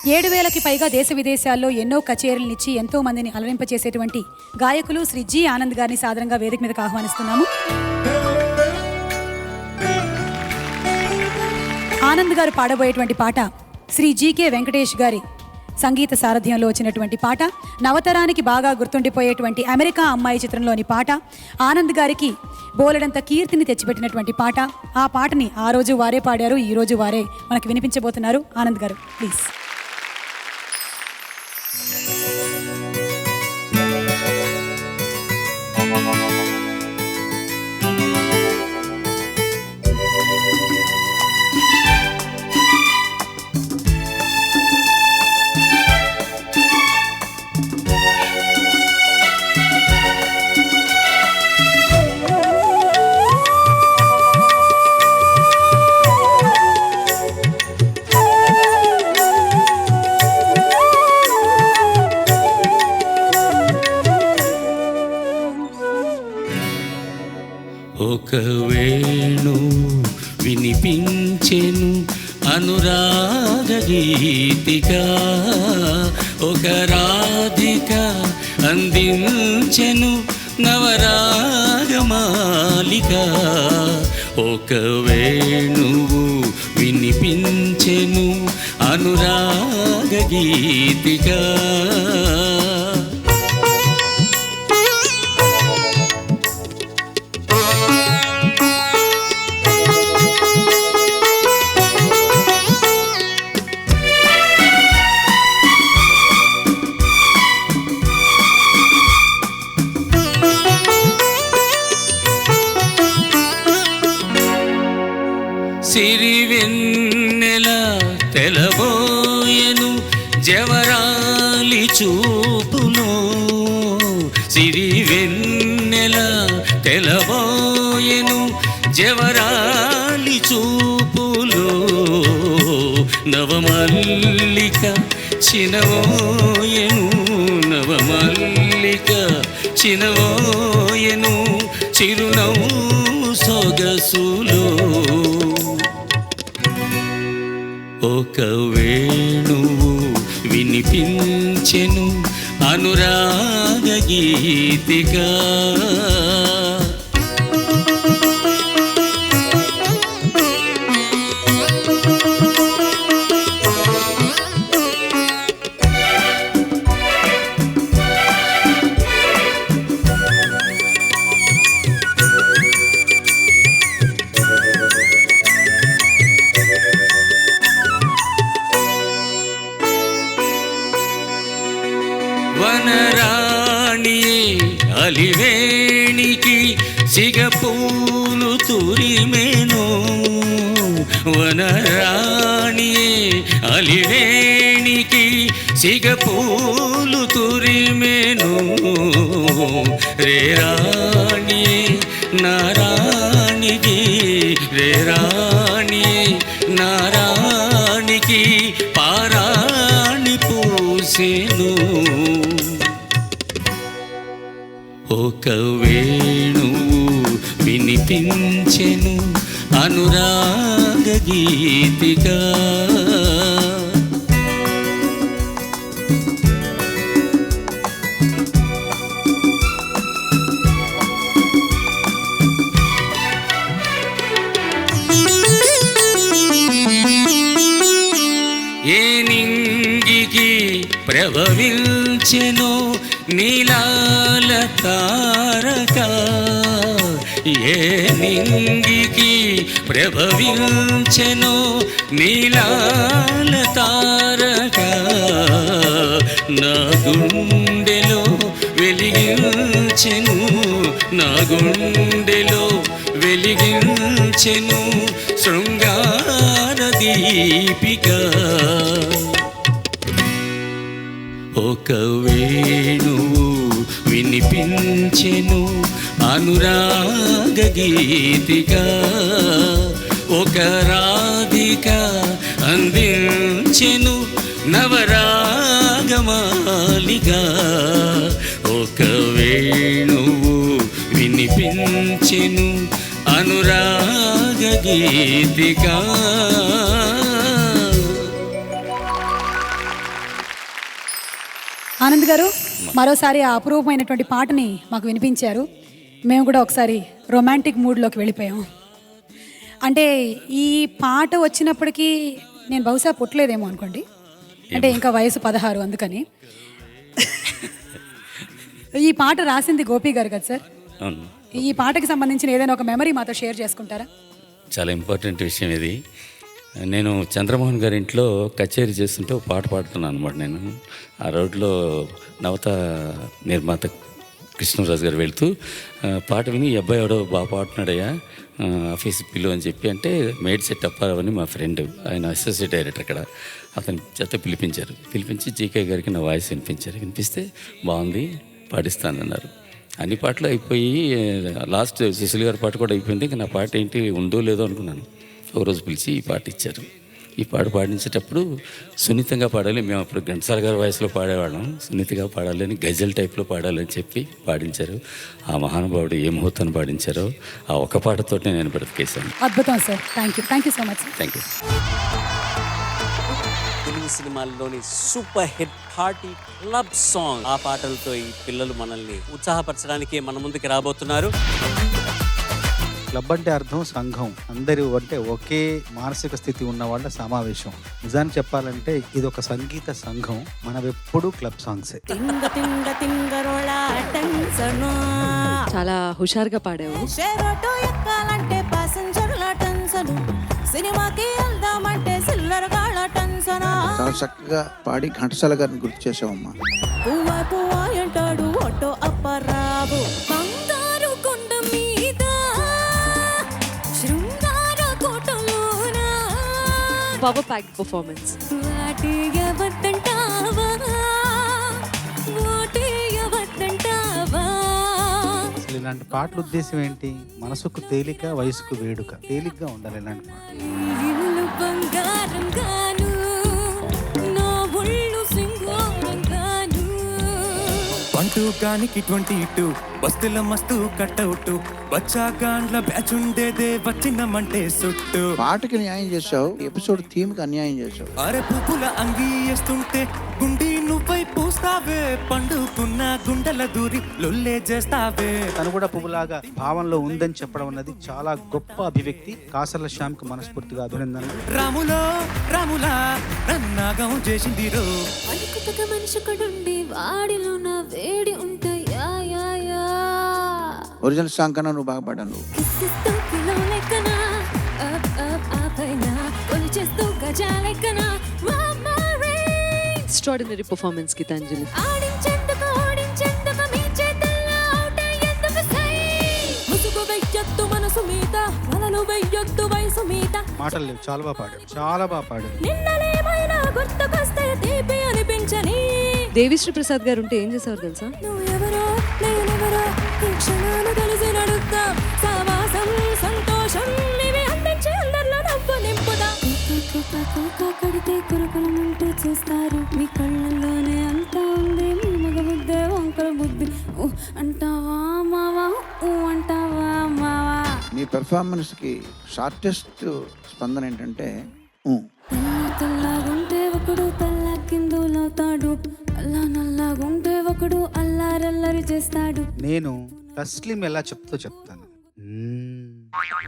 7,000కి పైగా దేశ విదేశాల్లో ఎన్నో కచేరీలనిచ్చి ఎంతో మందిని అలరింపచేసేటువంటి గాయకులు శ్రీ జి ఆనంద్ గారిని సాదరంగా వేదిక మీదకు ఆహ్వానిస్తున్నాము. ఆనంద్ గారు పాడబోయేటువంటి పాట శ్రీ జీకే వెంకటేష్ గారి సంగీత సారథ్యంలో వచ్చినటువంటి పాట, నవతరానికి బాగా గుర్తుండిపోయేటువంటి అమెరికా అమ్మాయి చిత్రంలోని పాట, ఆనంద్ గారికి బోలెడంత కీర్తిని తెచ్చిపెట్టినటువంటి పాట. ఆ పాటని ఆ రోజు వారే పాడారు, ఈ రోజు వారే మనకు వినిపించబోతున్నారు. ఆనంద్ గారు ప్లీజ్. ఒక వేణు వినిపించెను అనురాగ గీతిగా, ఒక రాధిక అందించెను నవరాగమాలిక. ఒక వేణువు వినిపించెను అనురాగ గీతిగా, సిరివెన్నెల తెలబోయెను జవరాలి చూపులో, సిరివెన్నెల తెలబోయెను జవరాలి చూపులో, నవమల్లిక చినవోయెను నవమల్లిక చినవోయెను చిరునవ్వు సొగసులో. ఒక వేణువు వినిపించెను అనురాగ గీతిగా, వనరాణియే అలివేణికి సిగపూలు తురిమెను, వనరాణియే అలివేణికి సిగపూలు తురిమెను, రేరాణియే నారాణికి రేరాణియే నారాణికి పారాణి పూసెను. ఒక వేణువు వినిపించెను అనురాగ గీతిగా, ఏ నింగికి ప్రభవించెనో నీలాల తారక, ఏ నింగికి ప్రభవించెనో నీలాల తారక, నా గుండెలో వెలిగించెను నా గుండెలో వెలిగించెను శృంగార దీపిక. ఒక వేణువు వినిపించెను అనురాగ గీతిగా, ఒక రాధిక అందించెను నవరాగమాలిక. ఒక వేణువు వినిపించెను అనురాగ గీతిగా. ఆనంద్ గారు మరోసారి ఆ అపురూపమైనటువంటి పాటని మాకు వినిపించారు. మేము కూడా ఒకసారి రొమాంటిక్ మూడ్లోకి వెళ్ళిపోయాం. అంటే ఈ పాట వచ్చినప్పటికీ నేను బహుశా పుట్టలేదేమో అనుకోండి, అంటే ఇంకా వయసు 16 అందుకని. ఈ పాట రాసింది గోపి గారు కదా సార్? అవును. ఈ పాటకి సంబంధించిన ఏదైనా ఒక మెమరీ మాతో షేర్ చేసుకుంటారా? చాలా ఇంపార్టెంట్ విషయం ఇది. నేను చంద్రమోహన్ గారి ఇంట్లో కచేరీ చేస్తుంటే ఒక పాట పాడుతున్నాను అనమాట. నేను ఆ రోడ్లో నవత నిర్మాత కృష్ణరాజు గారు వెళ్తూ పాట విని ఈ అబ్బాయి ఎవడో బాగా పాడుతున్నాడయ్యా, ఆఫీస్ పిల్లు అని చెప్పి అంటే మేడ్ సెట్ అప్పారావు అని మా ఫ్రెండ్, ఆయన అసోసియేట్ డైరెక్టర్ అక్కడ, అతని చేత పిలిపించి జీకే గారికి నా వాయిస్ వినిపిస్తే బాగుంది పాడిస్తానన్నారు. అన్ని పాటలు అయిపోయి లాస్ట్ సుశీల్ గారి పాట కూడా అయిపోయింది. ఇంకా నా పాట ఏంటి ఉందో లేదో అనుకున్నాను. ఒక రోజు పిలిచి ఈ పాట ఇచ్చారు. ఈ పాట పాడించేటప్పుడు సున్నితంగా పాడాలి. మేము అప్పుడు ఘంటసాల గారి వాయిస్లో పాడేవాళ్ళం. సున్నితంగా పాడాలి అని గజల్ టైప్లో పాడాలని చెప్పి పాడించారు. ఆ మహానుభావుడు ఏ ముహూర్తాన్ని పాడించారో ఆ ఒక్క పాటతోనే నేను బ్రతికేశాను. అద్భుతం sir. Thank you so much. Thank you. Telugu సినిమాల్లోని super hit party club song, ఆ పాటలతో ఈ పిల్లలు మనల్ని ఉత్సాహపరచడానికి మన ముందుకు రాబోతున్నారు. క్లబ్ అంటే అర్థం సంఘం, అందరూ అంటే ఒకే మానసిక స్థితి ఉన్న వాళ్ళ సమావేశం. నిజాన్ని చెప్పాలంటే ఇది ఒక సంగీత సంఘం. మనమెప్పుడు క్లబ్ సాంగ్సే. చాలా హుషారుగా పాడావు. సినిమాకి వెళ్దామంటే సిల్లర్ గాళ్ళ టెన్షనా. చాలా చక్కగా పాడి ఘంటసాల గారిని గుర్తు చేసావమ్మా. పువ్వా పువ్వా అంటాడు ఒట్టో అప్పరావు. బంగారు కొండ మీద శృంగార కోటలోన పవర్ ప్యాక్ పర్ఫార్మెన్స్. వాటి ఎవద్దంటావా, వాటి ఎవద్దంటావా. అసలు ఇలాంటి పాటల ఉద్దేశం ఏంటి? మనసుకు తేలిక, వయసుకు వేడుక. తేలిగ్గా ఉండాలి ఇలాంటి పాటలు. ఇల్లు బంగారం గాను, నా ఒళ్ళు సింగారం గాను. 1 గానికి 22 బస్తుల మస్తు కట్టవుట్, బచ్చా గాండ్ల బ్యాచ్ ఉండేదే వచ్చినమంటే సుట్టు. పాటకి న్యాయం చేసావు, ఎపిసోడ్ థీమ్ కి అన్యాయం చేసావు. అరే పువ్వుల అంగీ వేస్తుంటే గుండి నువ్వై పూస్తావే, పండుకున్న గుండెల దూరి లొల్లే చేస్తావే. తను కూడా పువ్వులాగా భావంలో ఉందని చెప్పడం అన్నది చాలా గొప్ప అభివ్యక్తి. కాసర్ల శ్యామ్కి మనస్ఫూర్తిగా అభినందనలు. రాములా నన్నాగం చేసింది రో. అలుకుతగ మనిషికుడుండి వాడిలో నా వేడి ఉంటాయా. ఒరిజినల్ సాంగ్ కన్నా నువ్వు బాగా పాడాను. కిస్సిస్తూ కిలో లెక్కన అప్ అప్ ఆపైన కొలిచేస్తూ గజాలెక్కన ఎక్స్ట్రాడినరీ పర్ఫార్మెన్స్ గీతాంజలి. ఆడించేందుకు ఓడించేందుకు మీ చేతుల్లో అవుట్ అయ్యేందుకు సై. ముసుగు వెయ్యొద్దు మనసు మీద, వలలు వెయ్యొద్దు వయసు మీద. మాటలు లేవు, చాలా బాగా పాడాడు, చాలా బాగా పాడాడు. నిన్నలేమైనా గుర్తుకొస్తే తీపి అనిపించని. దేవిశ్రీ ప్రసాద్ గారు ఉంటే ఏం చేసేవారు తెలుసా? నువ్వు ఎవరో నేనెవరో ఈ క్షణాలు కలిసి నడుద్దాం. సావాసం సంతోషం ఇవి అందించి అందరిలో నవ్వు నింపుదాం. కడితే కురుకులమంటూ చూస్తారు, మీ కళ్ళల్లోనే అంతా ఉంది మీ మగ బుద్ధే వంకర బుద్ధి. అంటావా మావా, అంటావా మావా. నీ పెర్ఫార్మెన్స్ కి షార్టెస్ట్ స్పందన ఏంటంటే తెల్లగుంటే ఒకడు తెల్ల కిందులవుతాడు, నల్లగుంటే ఒకడు అల్లారల్లరి చేస్తాడు. నేను తస్లిం ఎలా చెప్తాను.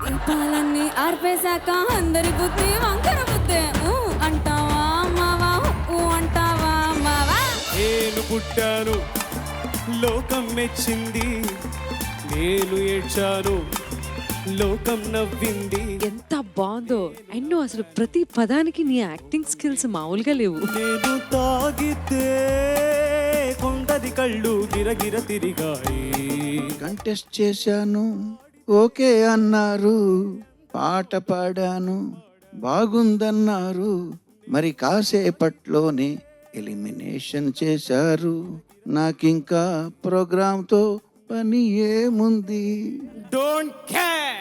దీపాలన్నీ ఆర్పేశాక అందరి బుద్ధి వంకర బుద్ధి. అంటావా మావా, అంటావా మావా. నేను పుట్టాను లోకం మెచ్చింది, నేను ఏడ్చాను లోకం నవ్వింది. ఎంత బాగుందో. అండ్ నువ్వు అసలు ప్రతి పదానికి నీ యాక్టింగ్ స్కిల్స్ మామూలుగా లేవు. నేను తాగితే కొండది కళ్ళు గిరగిర తిరిగాయి. కంటెస్ట్ చేశాను, ఓకే అన్నారు, పాట పాడాను, బాగుందన్నారు, మరి కాసేపట్లోనే ఎలిమినేషన్ చేశారు. నాకింకా ప్రోగ్రాంతో పని ఏముంది? Don't care.